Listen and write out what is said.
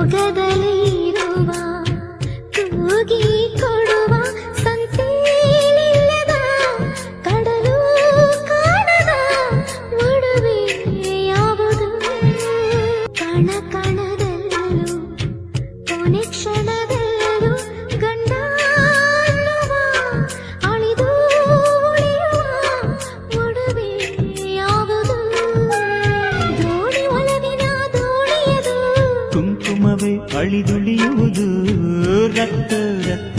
ಮೊಗದಲ್ಲಿರುವ ತೂಗಿ ಕೊಡುವ ಸಂತೇಲಿಲ್ಲದ ಕಡಲು ಕಾಣದ ಒಡವೆ ಯಾವುದು ಕಣ ಕಣದಲ್ಲೂ ಕೊನೆ ಕ್ಷಣದಲ್ಲೂ ಗಂಡ ಅನ್ನುವ ಅಳಿದು ಉಳಿಯುವ ಒಡವೆ ಯಾವುದು ದೋಣಿ ಒಳಗಿನ ದೋಣಿಯದು ಕುಂಕುಮವೇ ಅಳಿದುಳಿಯುವುದು ರಕ್ತ ರಕ್ತ